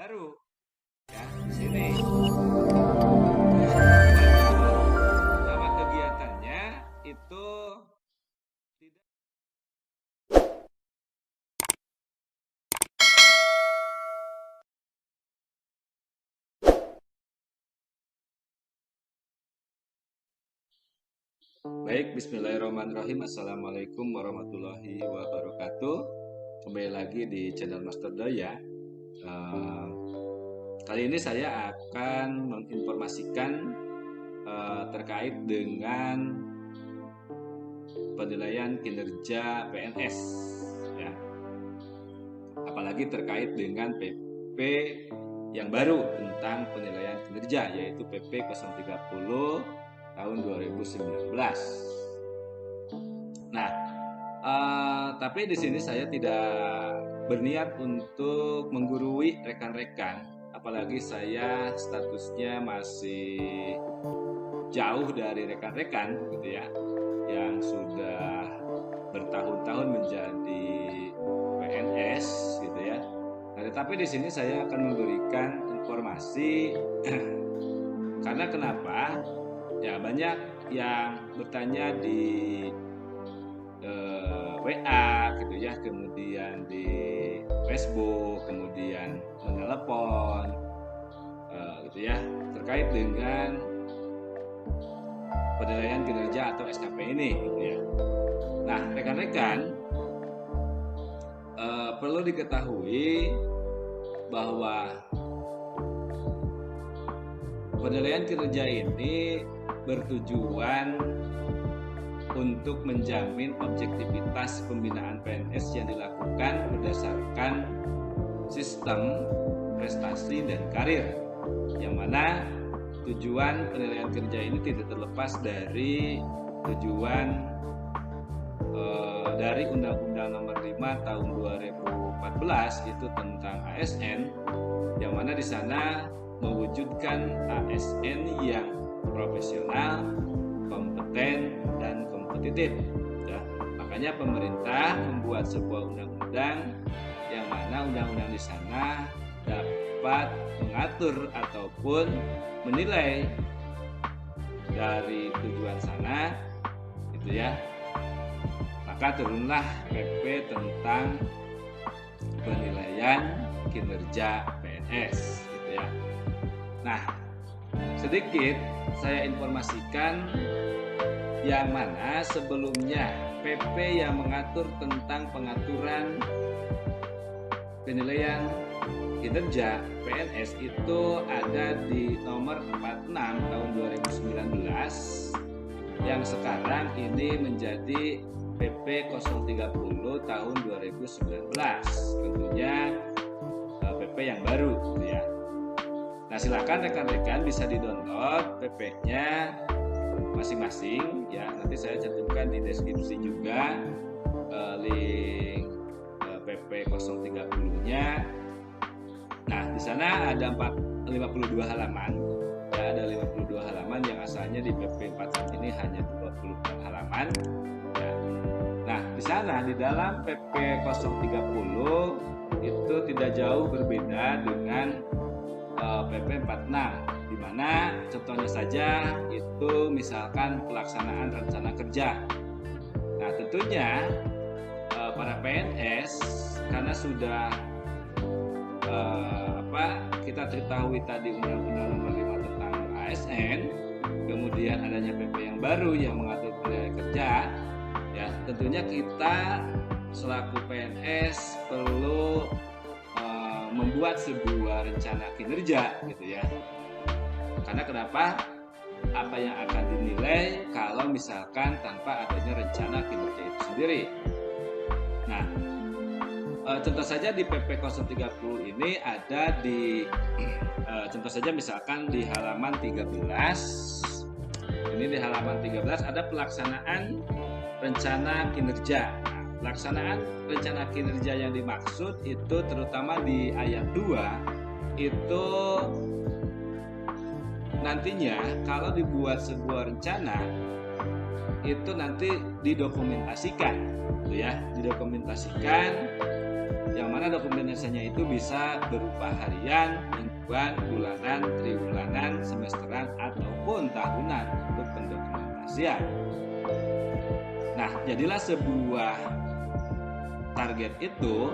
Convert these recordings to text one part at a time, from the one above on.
baru ya di sini. Nama kegiatannya itu tidak. Baik, bismillahirrahmanirrahim. Assalamualaikum warahmatullahi wabarakatuh. Kembali lagi di channel Master Daya. Kali ini saya akan menginformasikan terkait dengan penilaian kinerja PNS, ya. Apalagi terkait dengan PP yang baru tentang penilaian kinerja, yaitu PP 030 tahun 2019. Nah, tapi di sini saya tidak berniat untuk menggurui rekan-rekan, apalagi saya statusnya masih jauh dari rekan-rekan gitu ya, yang sudah bertahun-tahun menjadi PNS gitu ya. Nah, tetapi di sini saya akan memberikan informasi karena kenapa? Ya, banyak yang bertanya di WA gitu ya, kemudian di Facebook, kemudian menelepon gitu ya, terkait dengan penilaian kinerja atau SKP ini gitu ya. Nah, rekan-rekan, perlu diketahui bahwa penilaian kinerja ini bertujuan untuk menjamin objektivitas pembinaan PNS yang dilakukan berdasarkan sistem prestasi dan karir, yang mana tujuan penilaian kerja ini tidak terlepas dari tujuan dari Undang-Undang Nomor 5 Tahun 2014 itu tentang ASN, yang mana di sana mewujudkan ASN yang profesional, kompeten, dan kompetitif. Ya. Makanya pemerintah membuat sebuah undang-undang yang mana undang-undang di sana dapat mengatur ataupun menilai dari tujuan sana, gitu ya. Maka turunlah PP tentang penilaian kinerja PNS, gitu ya. Nah, sedikit saya informasikan yang mana sebelumnya PP yang mengatur tentang pengaturan penilaian kinerja PNS itu ada di nomor 46 tahun 2019, yang sekarang ini menjadi PP 030 tahun 2019. Tentunya PP yang baru gitu ya. Nah, silakan rekan-rekan bisa di-download PP-nya masing-masing ya. Nanti saya cantumkan di deskripsi juga link PP 030-nya. Nah, di sana ada 52 halaman. Ya, ada 52 halaman yang asalnya di PP 46 ini hanya 24 halaman. Ya. Nah, di sana di dalam PP 030 itu tidak jauh berbeda dengan PP 46, di mana contohnya saja itu misalkan pelaksanaan rencana kerja. Nah, tentunya para PNS karena sudah kita ketahui tadi Undang-Undang Nomor 5 tentang ASN, kemudian adanya PP yang baru yang mengatur penilaian kerja, ya tentunya kita selaku PNS perlu membuat sebuah rencana kinerja gitu ya. Karena kenapa? Apa yang akan dinilai kalau misalkan tanpa adanya rencana kinerja itu sendiri. Nah, contoh saja di PP 030 ini ada di contoh saja misalkan di halaman 13. Ini di halaman 13 ada pelaksanaan rencana kinerja. Pelaksanaan rencana kinerja yang dimaksud itu terutama di ayat 2 itu nantinya kalau dibuat sebuah rencana itu nanti didokumentasikan gitu ya, didokumentasikan yang mana dokumentasinya itu bisa berupa harian, mingguan, bulanan, triwulan, semesteran, ataupun tahunan untuk pendokumentasian. Nah, jadilah sebuah target itu,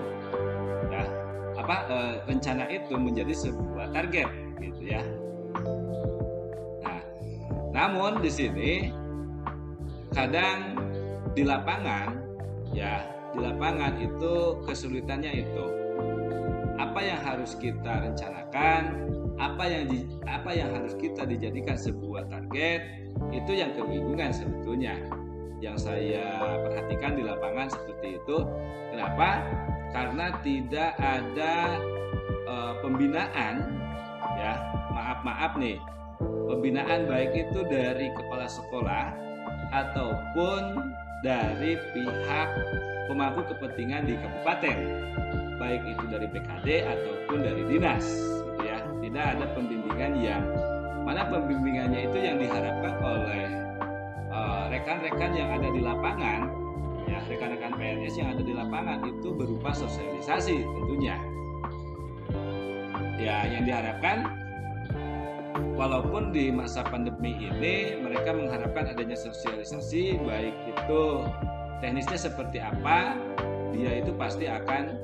ya, rencana itu menjadi sebuah target, gitu ya. Nah, namun di sini kadang di lapangan, ya, di lapangan itu kesulitannya itu apa yang harus kita rencanakan, apa yang harus kita dijadikan sebuah target, itu yang kebingungan sebetulnya. Yang saya perhatikan di lapangan seperti itu. Kenapa? Karena tidak ada pembinaan, ya, maaf nih, pembinaan baik itu dari kepala sekolah ataupun dari pihak pemangku kepentingan di kabupaten, baik itu dari PKD ataupun dari dinas, gitu ya. Tidak ada pembimbingan yang mana pembimbingannya itu yang diharapkan oleh rekan-rekan yang ada di lapangan, ya, rekan-rekan PNS yang ada di lapangan itu berupa sosialisasi tentunya. Ya, yang diharapkan walaupun di masa pandemi ini mereka mengharapkan adanya sosialisasi, baik itu teknisnya seperti apa, dia itu pasti akan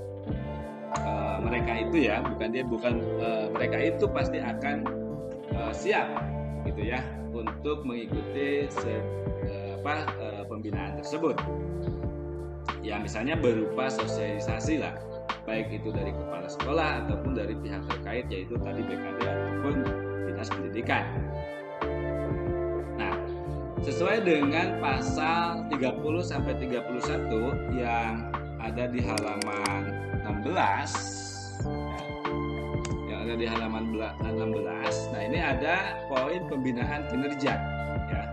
mereka itu pasti akan siap, gitu ya, untuk mengikuti pembinaan tersebut. Ya, misalnya berupa sosialisasi lah, baik itu dari kepala sekolah ataupun dari pihak terkait, yaitu tadi BKD ataupun dinas pendidikan. Nah, sesuai dengan pasal 30 sampai 31 yang ada di halaman 16, ya, yang ada di halaman 16. Nah, ini ada poin pembinaan kinerja, ya.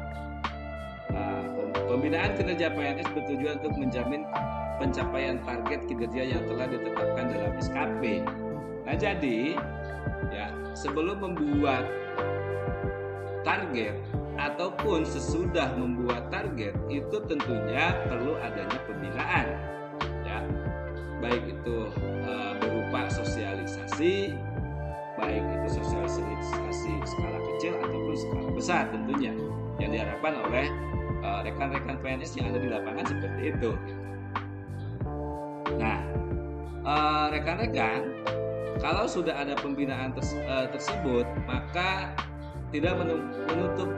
Pembinaan kinerja PNS bertujuan untuk menjamin pencapaian target kinerja yang telah ditetapkan dalam SKP. Nah, jadi ya, sebelum membuat target ataupun sesudah membuat target itu tentunya perlu adanya pembinaan, ya, baik itu berupa sosialisasi, baik itu sosialisasi skala kecil ataupun skala besar tentunya yang diharapkan oleh rekan-rekan PNS yang ada di lapangan seperti itu. Nah, rekan-rekan, kalau sudah ada pembinaan tersebut, maka tidak menutup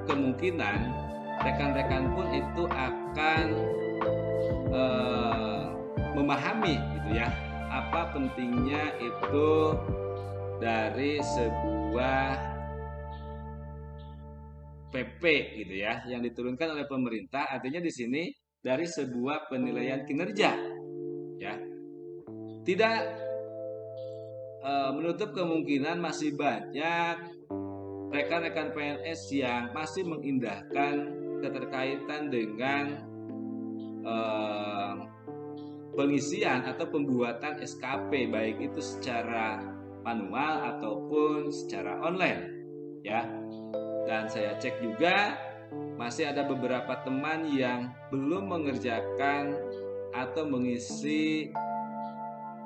kemungkinan rekan-rekan pun itu akan memahami, gitu ya, apa pentingnya itu dari sebuah PP, gitu ya, yang diturunkan oleh pemerintah. Artinya di sini dari sebuah penilaian kinerja, ya, tidak menutup kemungkinan masih banyak rekan-rekan PNS yang masih mengindahkan keterkaitan dengan pengisian atau pembuatan SKP, baik itu secara manual ataupun secara online, ya. Dan saya cek juga masih ada beberapa teman yang belum mengerjakan atau mengisi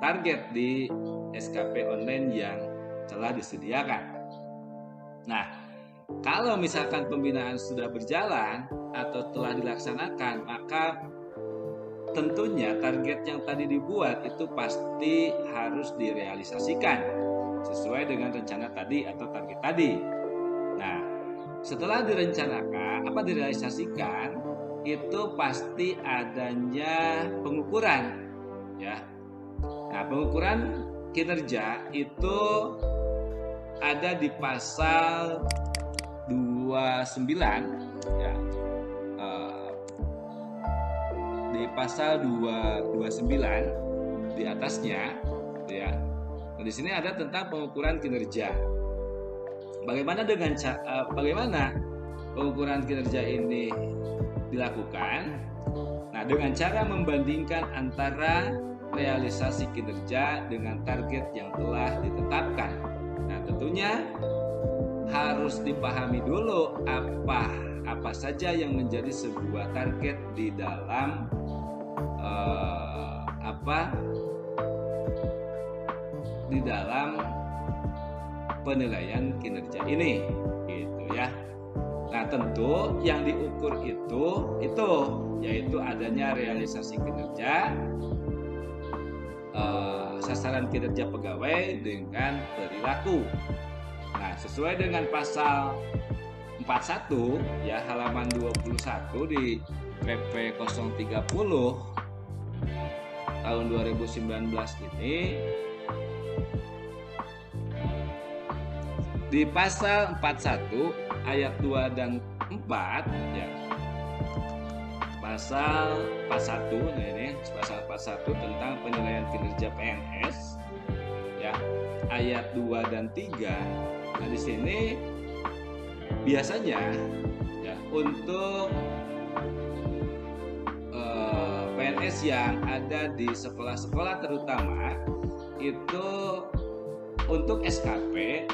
target di SKP online yang telah disediakan. Nah, kalau misalkan pembinaan sudah berjalan atau telah dilaksanakan, maka tentunya target yang tadi dibuat itu pasti harus direalisasikan sesuai dengan rencana tadi atau target tadi. Nah, setelah direalisasikan, itu pasti adanya pengukuran, ya. Nah, pengukuran kinerja itu ada di pasal 29, ya. Di pasal 229 di atasnya, ya. Nah, di sini ada tentang pengukuran kinerja. Bagaimana pengukuran kinerja ini dilakukan? Nah, dengan cara membandingkan antara realisasi kinerja dengan target yang telah ditetapkan. Nah, tentunya harus dipahami dulu apa saja yang menjadi sebuah target di dalam di dalam penilaian kinerja ini, gitu ya. Nah, tentu yang diukur itu yaitu adanya realisasi kinerja, sasaran kinerja pegawai dengan perilaku. Nah, sesuai dengan pasal 41 ya, halaman 21 di PP 030 tahun 2019 ini, di pasal 41 ayat 2 dan 4 ya. Pasal 41, nah ini pasal 41 tentang penilaian kinerja PNS ya. Ayat 2 dan 3. Nah, di sini biasanya ya untuk PNS yang ada di sekolah-sekolah terutama itu untuk SKP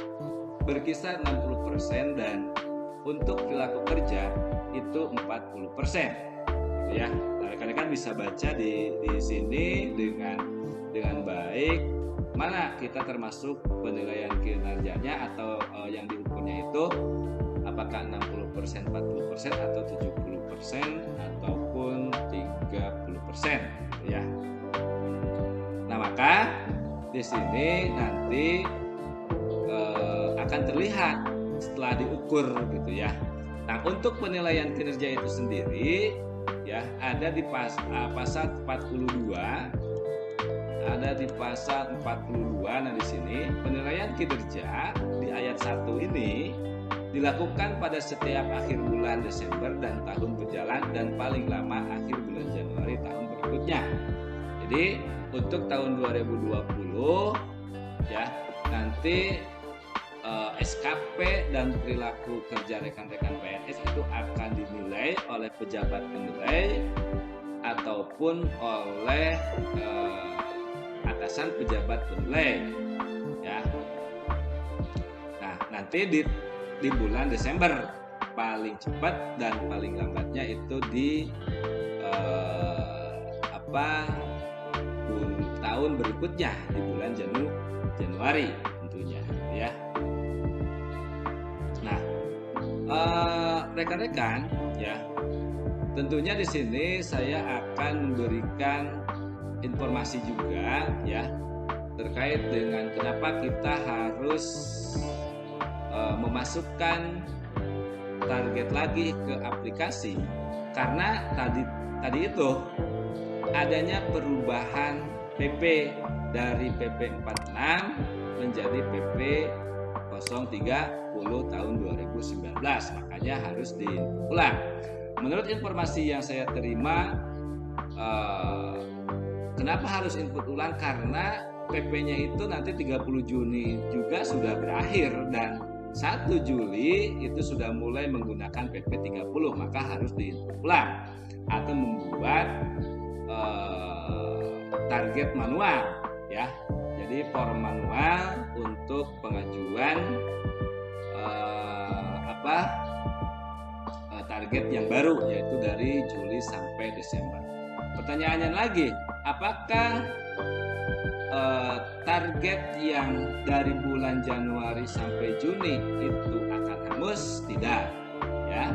berkisar 60% dan untuk perilaku kerja itu 40%. Ya, nah, rekan-rekan bisa baca di sini dengan baik mana kita termasuk penilaian kinerjanya atau yang diukurnya itu apakah 60%, 40% atau 70% ataupun 30% ya. Nah, maka di sini nanti akan terlihat setelah diukur gitu ya. Nah, untuk penilaian kinerja itu sendiri ya ada di pasal 42. Ada di pasal 42. Nah, di sini penilaian kinerja di ayat 1 ini dilakukan pada setiap akhir bulan Desember dan tahun berjalan dan paling lama akhir bulan Januari tahun berikutnya. Jadi untuk tahun 2020 ya nanti SKP dan perilaku kerja rekan-rekan PNS itu akan dinilai oleh pejabat penilai ataupun oleh atasan pejabat penilai ya. Nah, nanti di bulan Desember paling cepat dan paling lambatnya itu di tahun berikutnya di bulan Januari tentunya ya. Nah, rekan-rekan ya, tentunya di sini saya akan memberikan informasi juga ya terkait dengan kenapa kita harus memasukkan target lagi ke aplikasi, karena tadi itu adanya perubahan PP dari PP 46 menjadi PP 030 tahun 2019, makanya harus diulang. Menurut informasi yang saya terima, kenapa harus input ulang? Karena PP-nya itu nanti 30 Juni juga sudah berakhir dan 1 Juli itu sudah mulai menggunakan PP 30, maka harus diinput ulang atau membuat target manual ya. Jadi form manual untuk pengajuan target yang baru, yaitu dari Juli sampai Desember. Pertanyaannya lagi, apakah target yang dari bulan Januari sampai Juni itu akan hangus? Tidak ya,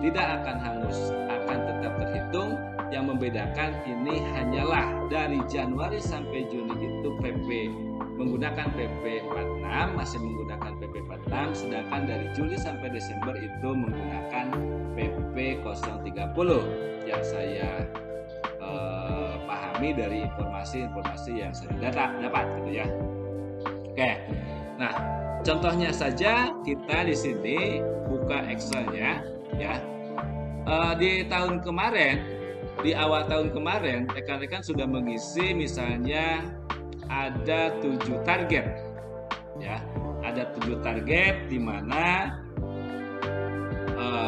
tidak akan hangus, akan tetap terhitung. Yang membedakan ini hanyalah dari Januari sampai Juni itu PP menggunakan PP 46, masih menggunakan PP 46, sedangkan dari Juli sampai Desember itu menggunakan PP 030 yang saya pahami dari informasi yang saya dapat gitu ya. Oke. Nah, contohnya saja kita di sini buka Excel-nya ya. Di tahun kemarin, di awal tahun kemarin rekan-rekan sudah mengisi misalnya ada 7 target ya. Ada 7 target di mana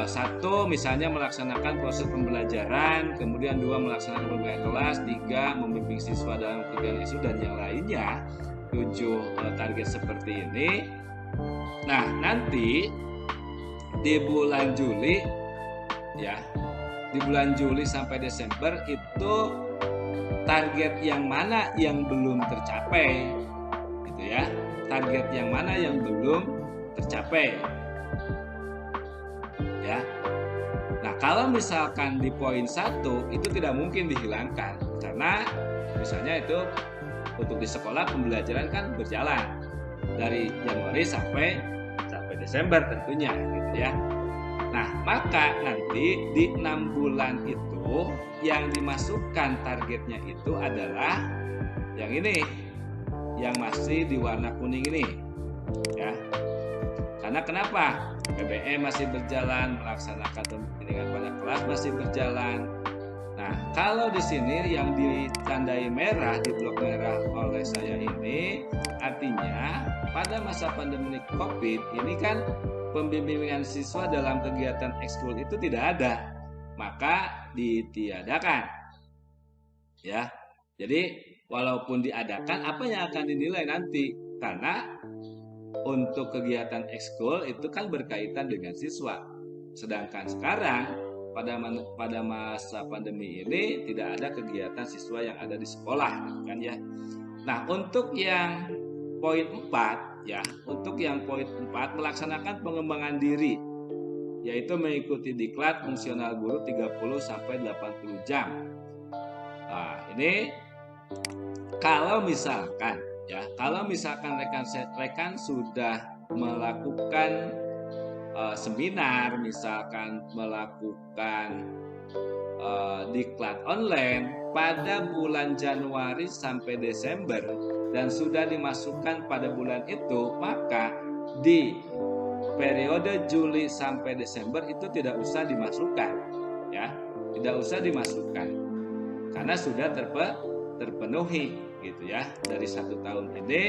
satu misalnya melaksanakan proses pembelajaran, kemudian 2 melaksanakan pembelajaran kelas, 3 membimbing siswa dalam kegiatan isu dan yang lainnya, 7 target seperti ini. Nah, nanti di bulan Juli ya, di bulan Juli sampai Desember itu target yang mana yang belum tercapai gitu target yang mana yang belum tercapai. Ya. Nah, kalau misalkan di poin 1 itu tidak mungkin dihilangkan karena misalnya itu untuk di sekolah pembelajaran kan berjalan dari Januari sampai Desember tentunya gitu ya. Nah, maka nanti di 6 bulan itu yang dimasukkan targetnya itu adalah yang ini, yang masih di warna kuning ini ya. Karena kenapa? PBM masih berjalan, melaksanakan pembimbingan pada kelas masih berjalan. Nah, kalau di sini yang ditandai merah, di blok merah oleh saya ini, artinya pada masa pandemi COVID ini kan pembimbingan siswa dalam kegiatan ekskul itu tidak ada, maka ditiadakan. Ya, jadi walaupun diadakan, apa yang akan dinilai nanti? Karena untuk kegiatan ekskul itu kan berkaitan dengan siswa. Sedangkan sekarang pada masa pandemi ini tidak ada kegiatan siswa yang ada di sekolah kan ya. Nah, untuk yang poin 4 ya, untuk yang poin 4 melaksanakan pengembangan diri yaitu mengikuti diklat fungsional guru 30 sampai 80 jam. Nah, ini kalau misalkan rekan sudah melakukan seminar, misalkan melakukan diklat online pada bulan Januari sampai Desember dan sudah dimasukkan pada bulan itu, maka di periode Juli sampai Desember itu tidak usah dimasukkan ya, tidak usah dimasukkan karena sudah terpenuhi gitu ya. Dari 1 tahun ini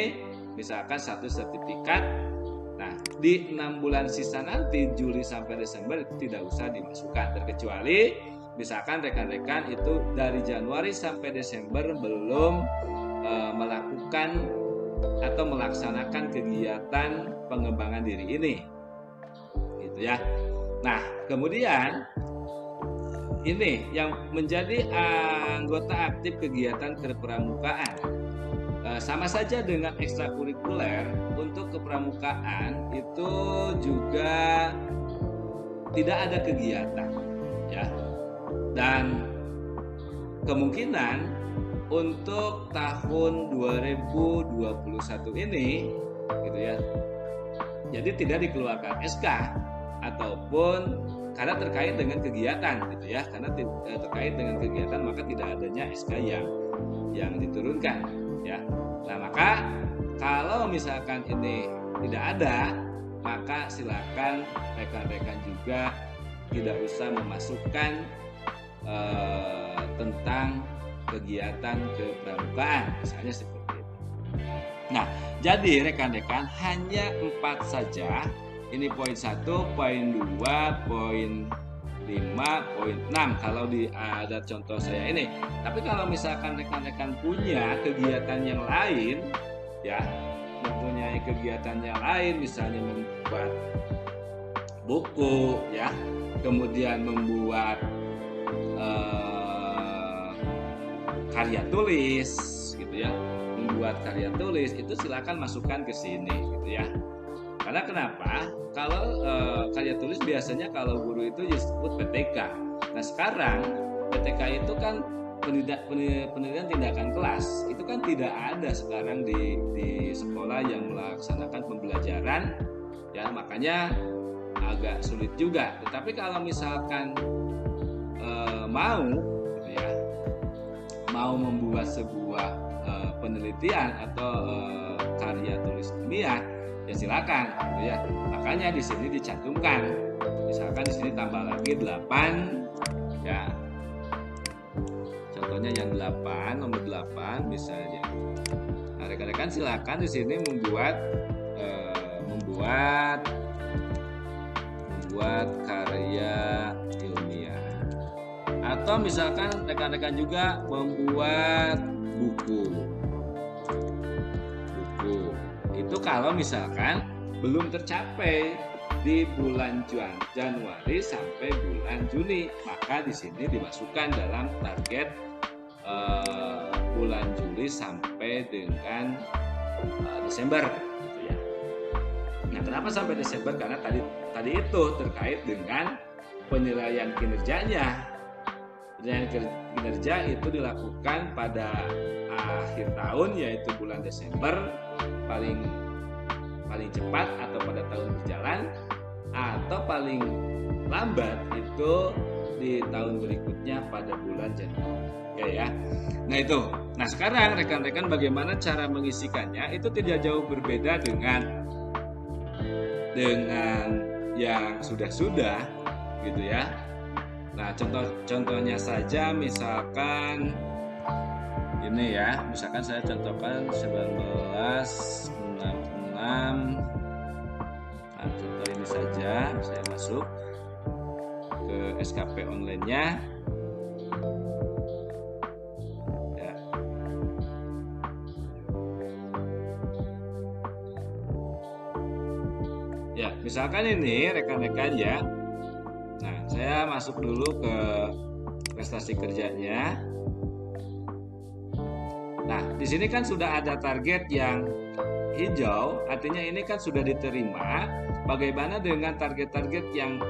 misalkan 1 sertifikat. Nah, di 6 bulan sisa nanti Juli sampai Desember itu tidak usah dimasukkan, terkecuali misalkan rekan-rekan itu dari Januari sampai Desember belum melakukan atau melaksanakan kegiatan pengembangan diri ini gitu ya. Nah, kemudian ini yang menjadi anggota aktif kegiatan kepramukaan. Sama saja dengan ekstrakurikuler, untuk kepramukaan itu juga tidak ada kegiatan ya. Dan kemungkinan untuk tahun 2021 ini gitu ya. Jadi tidak dikeluarkan SK ataupun karena terkait dengan kegiatan gitu ya, karena terkait dengan kegiatan maka tidak adanya SK yang diturunkan ya. Nah, maka kalau misalkan ini tidak ada, maka silakan rekan-rekan juga tidak usah memasukkan tentang kegiatan kepramukaan misalnya seperti itu. Nah, jadi rekan-rekan hanya 4 saja. Ini poin 1, poin 2, poin 5, poin 6 kalau ada contoh saya ini. Tapi kalau misalkan rekan-rekan punya kegiatan yang lain ya, mempunyai kegiatan yang lain misalnya membuat buku ya, kemudian membuat karya tulis gitu ya, membuat karya tulis itu silakan masukkan ke sini gitu ya. Karena kenapa? Kalau karya tulis biasanya kalau guru itu disebut PTK. Nah, sekarang PTK itu kan penelitian tindakan kelas. Itu kan tidak ada sekarang di sekolah yang melaksanakan pembelajaran ya, makanya agak sulit juga. Tetapi kalau misalkan mau membuat sebuah penelitian atau karya tulis ilmiah ya silakan gitu ya. Makanya di sini dicantumkan. Misalkan di sini tambah lagi 8 ya. Contohnya yang 8, nomor 8 misalnya. Nah, rekan-rekan silakan di sini membuat karya ilmiah. Atau misalkan rekan-rekan juga membuat buku. Itu kalau misalkan belum tercapai di bulan Januari sampai bulan Juni, maka di sini dimasukkan dalam target bulan Juli sampai dengan Desember gitu Nah, kenapa sampai Desember? Karena tadi itu terkait dengan penilaian kinerjanya. Penilaian kinerja itu dilakukan pada akhir tahun, yaitu bulan Desember paling cepat atau pada tahun berjalan, atau paling lambat itu di tahun berikutnya pada bulan Januari. Oke ya. Nah itu. Nah sekarang rekan-rekan bagaimana cara mengisikannya? Itu tidak jauh berbeda dengan yang sudah-sudah gitu ya. Nah contohnya saja misalkan ini ya, misalkan saya contohkan 1966. Nah contoh ini saja, saya masuk ke SKP online-nya ya. Ya, misalkan ini rekan-rekan ya. Nah, saya masuk dulu ke prestasi kerjanya. Nah, di sini kan sudah ada target yang hijau, artinya ini kan sudah diterima. Bagaimana dengan target-target yang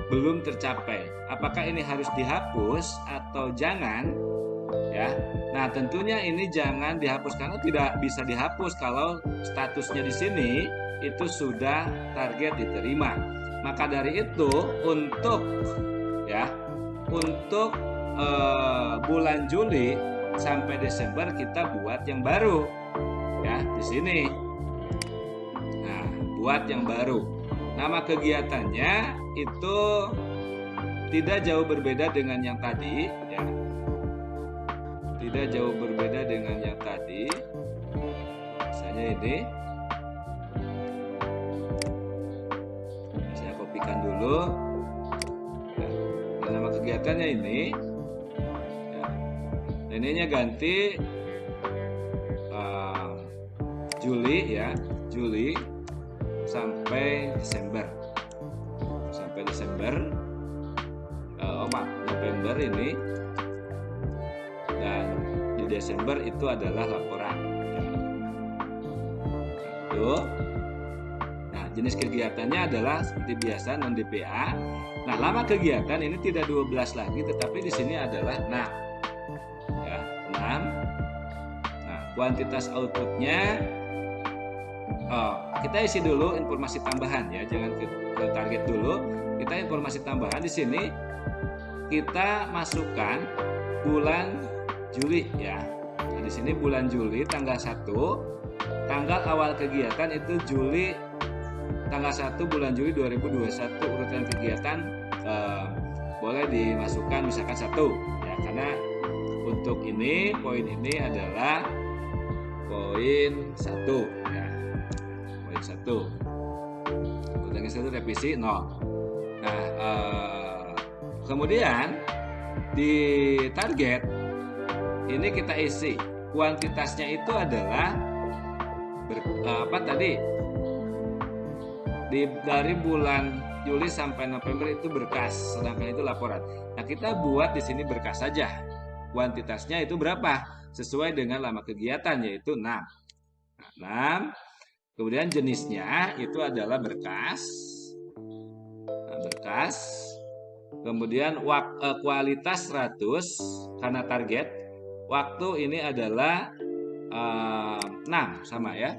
belum tercapai? Apakah ini harus dihapus atau jangan? Ya. Nah, tentunya ini jangan dihapus karena tidak bisa dihapus kalau statusnya di sini itu sudah target diterima. Maka dari itu untuk bulan Juli sampai Desember kita buat yang baru ya di sini. Nah, buat yang baru. Nama kegiatannya itu tidak jauh berbeda dengan yang tadi ya. Tidak jauh berbeda dengan yang tadi. Misalnya ini. Saya kopikan dulu. Nah, nama kegiatannya ini. Ininya ganti Juli ya, Juli sampai Desember. Sampai Desember. November ini. Dan di Desember itu adalah laporan. Nah, jenis kegiatannya adalah seperti biasa non DPA. Nah, lama kegiatan ini tidak 12 lagi, tetapi di sini adalah 6. Ya, 6. Nah, kuantitas outputnya kita isi dulu informasi tambahan ya, jangan ke target dulu. Kita informasi tambahan di sini kita masukkan bulan Juli ya. Nah, di sini bulan Juli tanggal 1, tanggal awal kegiatan itu Juli tanggal 1 bulan Juli 2021. Urutan kegiatan boleh dimasukkan misalkan 1 ya, karena untuk ini poin ini adalah poin 1 ya. Poin 1. Urutan 1 revisi 0. Nah, kemudian di target ini kita isi kuantitasnya itu adalah dari bulan Juli sampai November itu berkas, sedangkan itu laporan. Nah, kita buat di sini berkas saja. Kuantitasnya itu berapa? Sesuai dengan lama kegiatan yaitu 6. Nah, 6. Kemudian jenisnya itu adalah berkas. Nah, berkas. Kemudian kualitas 100 karena target. Waktu ini adalah 6 sama ya.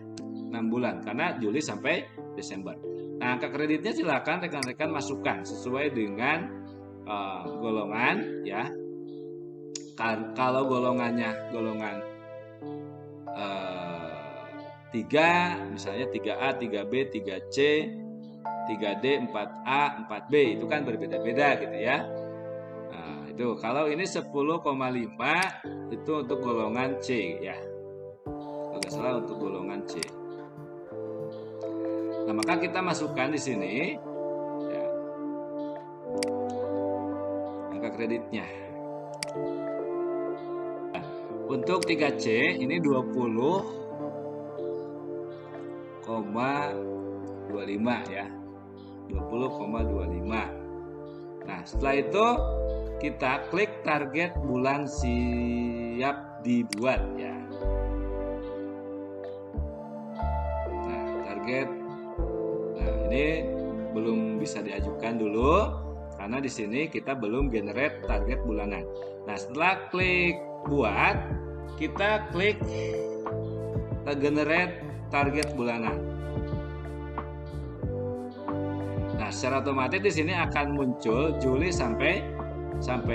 6 bulan karena Juli sampai Desember. Nah, angka kreditnya silakan rekan-rekan masukkan sesuai dengan golongan ya. Kalau golongannya golongan 3 misalnya 3A, 3B, 3C, 3D, 4A, 4B itu kan berbeda-beda gitu ya. Nah, itu kalau ini 10,5 itu untuk golongan C ya. Kalau nggak salah untuk golongan C. Nah, maka kita masukkan di sini ya, angka kreditnya. Nah, untuk 3C ini 20,25 ya. 20,25. Nah, setelah itu kita klik target bulan siap dibuat ya. Nah, target ini belum bisa diajukan dulu karena di sini kita belum generate target bulanan. Nah, setelah klik buat, kita klik generate target bulanan. Nah, secara otomatis di sini akan muncul Juli sampai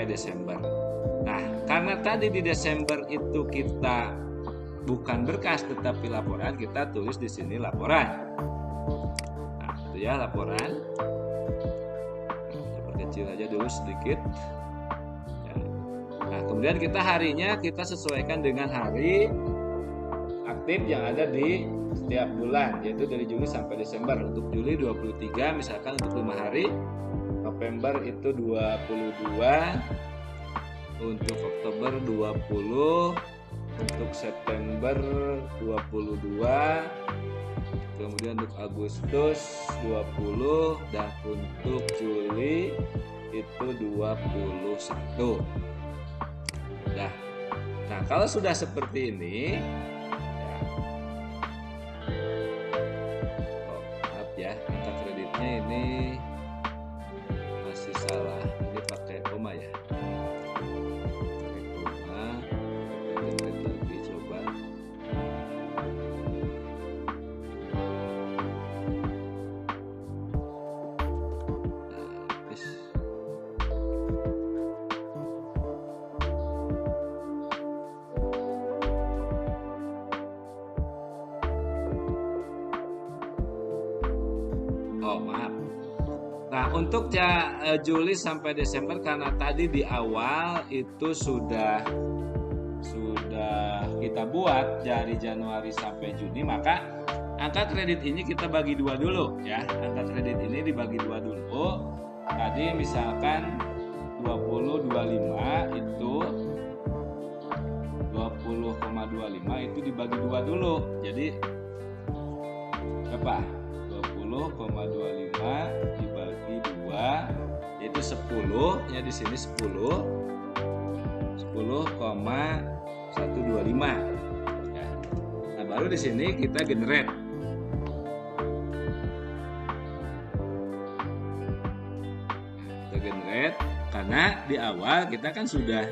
Desember. Nah, karena tadi di Desember itu kita bukan berkas tetapi laporan, kita tulis di sini laporan. Nah, itu ya laporan. Nah, perkecil aja dulu sedikit. Nah, kemudian kita harinya kita sesuaikan dengan hari aktif yang ada di setiap bulan, yaitu dari Juli sampai Desember. Untuk Juli 23 misalkan untuk 5 hari, November itu 22, untuk Oktober 20, untuk September 22, kemudian untuk Agustus 20, dan untuk Juli itu 21. Nah, kalau sudah seperti ini, ya, angka kreditnya ini masih salah. Ini pakai koma ya. Pakai koma. Kita lagi coba. Oh, maaf. Nah, untuk Juli sampai Desember, karena tadi di awal itu sudah kita buat dari Januari sampai Juni, maka angka kredit ini kita bagi dua dulu ya. Angka kredit ini dibagi dua dulu. Tadi misalkan 20,25 itu 20,25 itu dibagi dua dulu. Jadi berapa? 20,25 dibagi 2 yaitu 10 ya, di sini 10,125 ya. Nah, baru di sini kita generate. Kita generate karena di awal kita kan sudah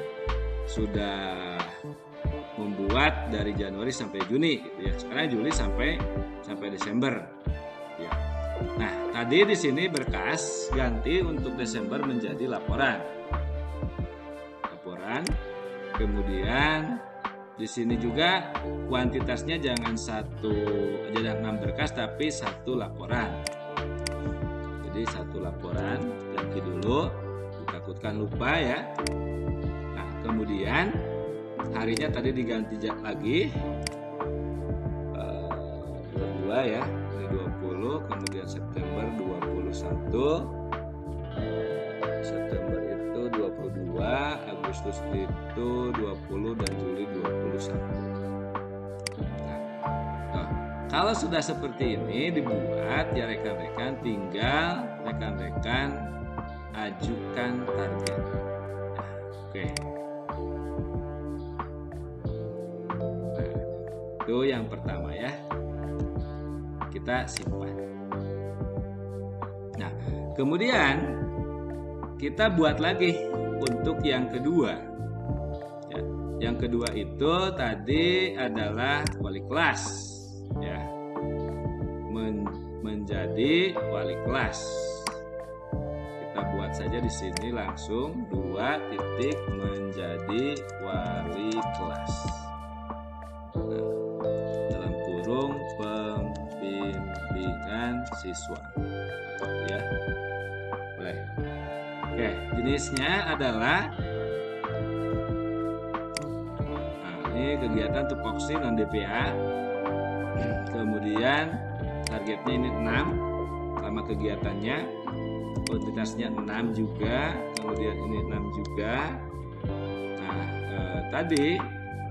membuat dari Januari sampai Juni gitu ya. Sekarang Juli sampai Desember. Ya. Nah, tadi di sini berkas ganti untuk Desember menjadi laporan. Kemudian di sini juga kuantitasnya jangan 6 berkas tapi 1 laporan. Jadi 1 laporan ganti dulu, ditakutkan lupa ya. Nah, kemudian harinya tadi diganti lagi 22 ya. 20, kemudian September 21, September itu 22, Agustus itu 20, dan Juli 21. Nah, kalau sudah seperti ini dibuat ya rekan-rekan, tinggal rekan-rekan ajukan target. Oke. Nah, itu yang pertama ya. Kita simpan. Nah, kemudian kita buat lagi untuk yang kedua. Ya, yang kedua itu tadi adalah wali kelas, ya, menjadi wali kelas. Kita buat saja di sini langsung 2 titik menjadi wali kelas. Nah, dalam kurung pembimbingan siswa ya, boleh. Oke, jenisnya adalah ini kegiatan tupoksi non DPA. Kemudian targetnya ini 6 sama kegiatannya, kuantitasnya 6 juga, kemudian ini 6 juga. Nah, tadi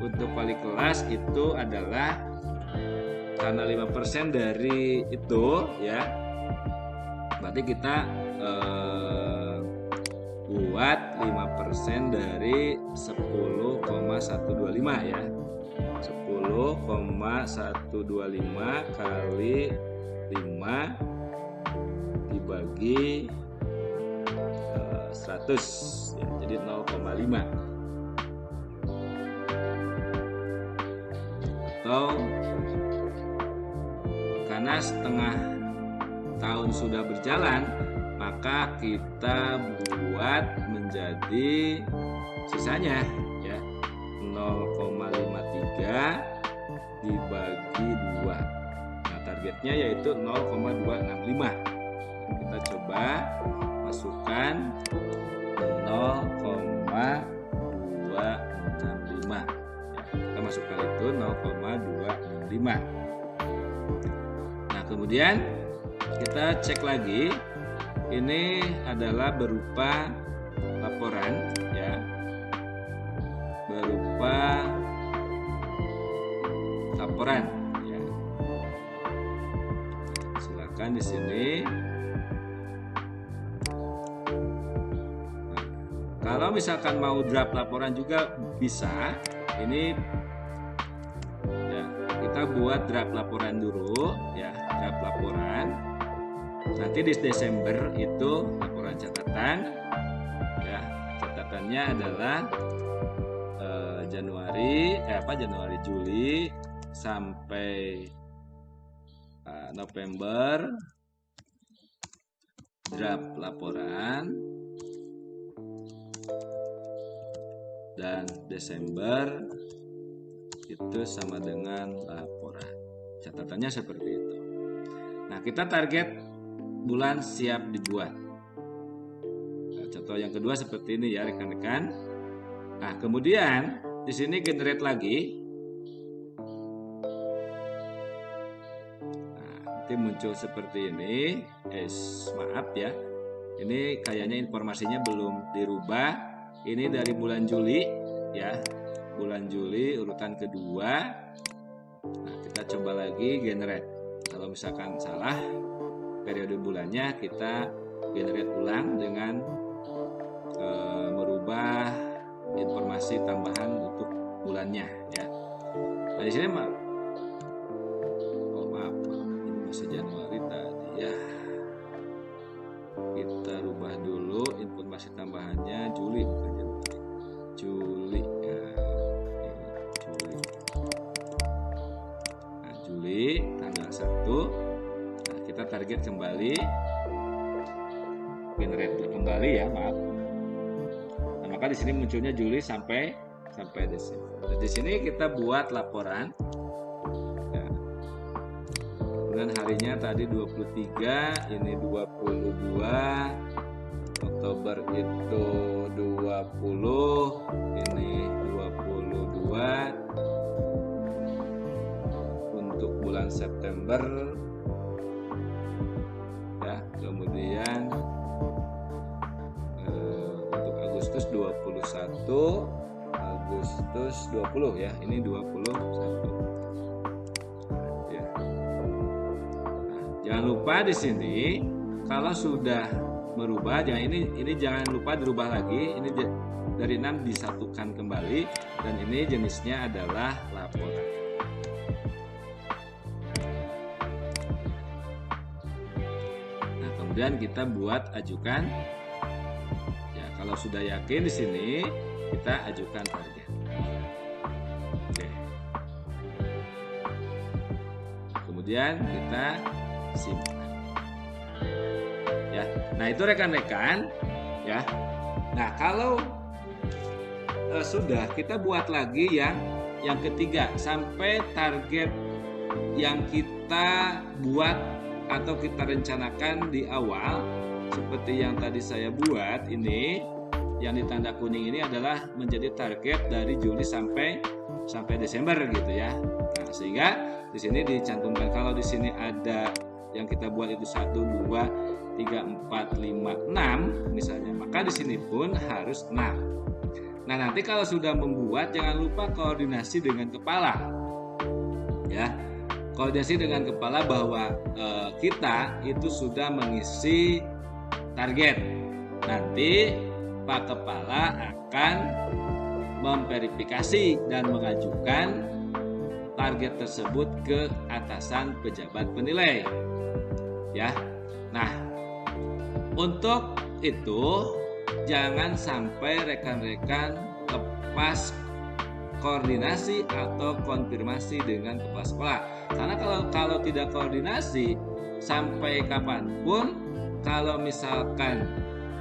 untuk wali kelas itu adalah karena 5% dari itu ya, berarti kita buat 5% dari 10,125 ya, 10,125 kali 5 dibagi 100 ya, jadi 0,5 atau karena setengah tahun sudah berjalan, maka kita buat menjadi sisanya ya 0,53 dibagi 2. Nah, targetnya yaitu 0,265. Kita coba masukkan 0,265 ya, kita masukkan itu 0,265. Nah, kemudian kita cek lagi, ini adalah berupa laporan ya, berupa laporan ya. Silakan di sini. Nah, kalau misalkan mau draft laporan juga bisa. Ini ya, kita buat draft laporan dulu ya, draft laporan. Nanti di Desember itu laporan catatan ya, catatannya adalah Januari Juli sampai November draft laporan, dan Desember itu sama dengan laporan. Catatannya seperti itu. Nah, kita target bulan siap dibuat. Nah, contoh yang kedua seperti ini ya rekan-rekan. Nah, kemudian di sini generate lagi. Nah, nanti muncul seperti ini. Maaf ya. Ini kayaknya informasinya belum dirubah. Ini dari bulan Juli ya. Bulan Juli urutan kedua. Nah, kita coba lagi generate. Kalau misalkan salah periode bulannya, kita generate ulang dengan merubah informasi tambahan untuk bulannya ya. Nah, di sini maaf, ini masih Januari tadi ya. Kita rubah dulu informasi tambahannya Juli, bukan Januari. Juli ya. Juli. Nah, Juli tanggal 1. Nah, kita target kembali, generate kembali ya, maaf. Nah, maka di sini munculnya Juli sampai Desember. Nah, di sini kita buat laporan. Ya. Kemudian harinya tadi 23, ini 22, Oktober itu 20, ini 22. Untuk bulan September ya, kemudian untuk Agustus 21, Agustus 20 ya, ini 21 ya. Nah, jangan lupa di sini kalau sudah merubah, ini jangan lupa dirubah lagi. Ini dari 6 disatukan kembali, dan ini jenisnya adalah laporan. Nah, kemudian kita buat ajukan. Ya, kalau sudah yakin di sini, kita ajukan target. Oke. Kemudian kita simpan. Ya. Nah, itu rekan-rekan ya. Nah, kalau sudah, kita buat lagi yang ketiga sampai target yang kita buat atau kita rencanakan di awal, seperti yang tadi saya buat ini, yang ditanda kuning ini adalah menjadi target dari Juli sampai Desember gitu ya. Nah, sehingga di sini dicantumkan, kalau di sini ada yang kita buat itu 1, 2, 3, 4, 5, 6 misalnya, maka di sini pun harus 6. Nah, nanti kalau sudah membuat, jangan lupa koordinasi dengan kepala ya. Koordinasi dengan kepala bahwa kita itu sudah mengisi target. Nanti Pak Kepala akan memverifikasi dan mengajukan target tersebut ke atasan pejabat penilai ya. Nah, Untuk itu jangan sampai rekan-rekan lepas koordinasi atau konfirmasi dengan kepala sekolah. Karena kalau tidak koordinasi sampai kapanpun, kalau misalkan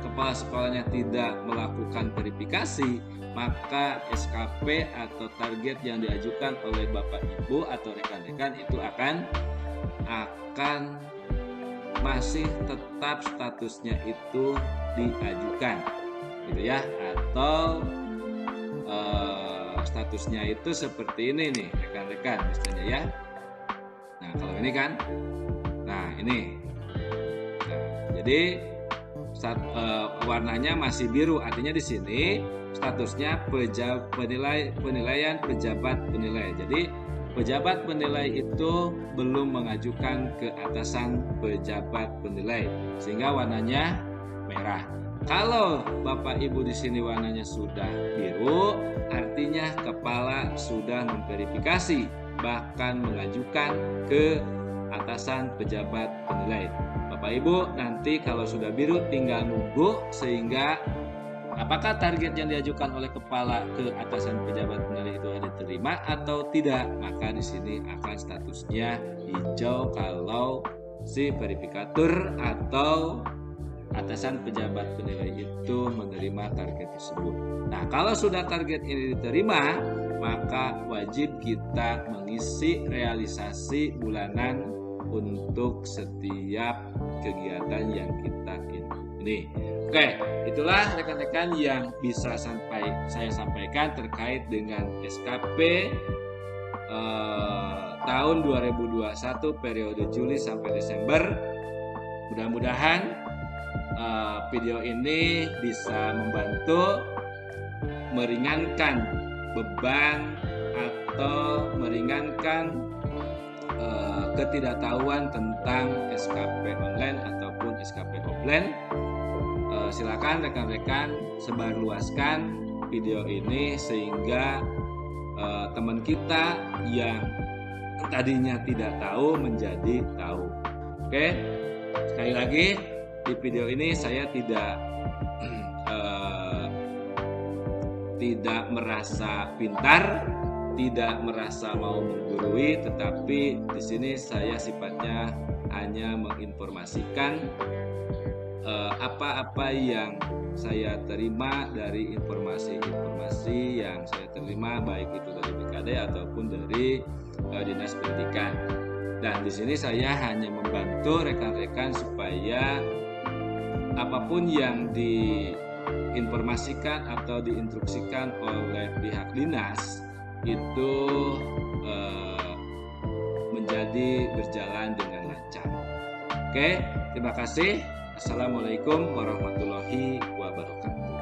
kepala sekolahnya tidak melakukan verifikasi, maka SKP atau target yang diajukan oleh Bapak Ibu atau rekan-rekan itu akan masih tetap statusnya itu diajukan, gitu ya, atau statusnya itu seperti ini nih rekan-rekan misalnya ya. Nah kalau ini kan, nah ini, jadi warnanya masih biru, artinya di sini statusnya penilaian pejabat penilai. Jadi pejabat penilai itu belum mengajukan ke atasan pejabat penilai, sehingga warnanya merah. Kalau Bapak Ibu di sini warnanya sudah biru, artinya kepala sudah memverifikasi, bahkan mengajukan ke atasan pejabat penilai. Bapak Ibu nanti kalau sudah biru tinggal nunggu sehingga apakah target yang diajukan oleh kepala ke atasan pejabat penilai itu diterima atau tidak. Maka di sini akan statusnya hijau kalau si verifikator atau atasan pejabat penilai itu menerima target tersebut. Nah, kalau sudah target ini diterima, maka wajib kita mengisi realisasi bulanan untuk setiap kegiatan yang kita ini. Oke, itulah rekan-rekan yang bisa saya sampaikan terkait dengan SKP tahun 2021 periode Juli sampai Desember. Mudah-mudahan video ini bisa membantu meringankan beban atau meringankan ketidaktahuan tentang SKP online ataupun SKP offline. Silakan rekan-rekan sebarluaskan video ini sehingga teman kita yang tadinya tidak tahu menjadi tahu. Oke, sekali lagi di video ini saya tidak merasa pintar, tidak merasa mau menggurui, tetapi di sini saya sifatnya hanya menginformasikan apa-apa yang saya terima dari informasi-informasi yang saya terima, baik itu dari BKD ataupun dari Dinas Pendidikan. Dan di sini saya hanya membantu rekan-rekan supaya apapun yang diinformasikan atau diinstruksikan oleh pihak dinas itu menjadi berjalan dengan lancar. Oke, terima kasih. Assalamualaikum warahmatullahi wabarakatuh.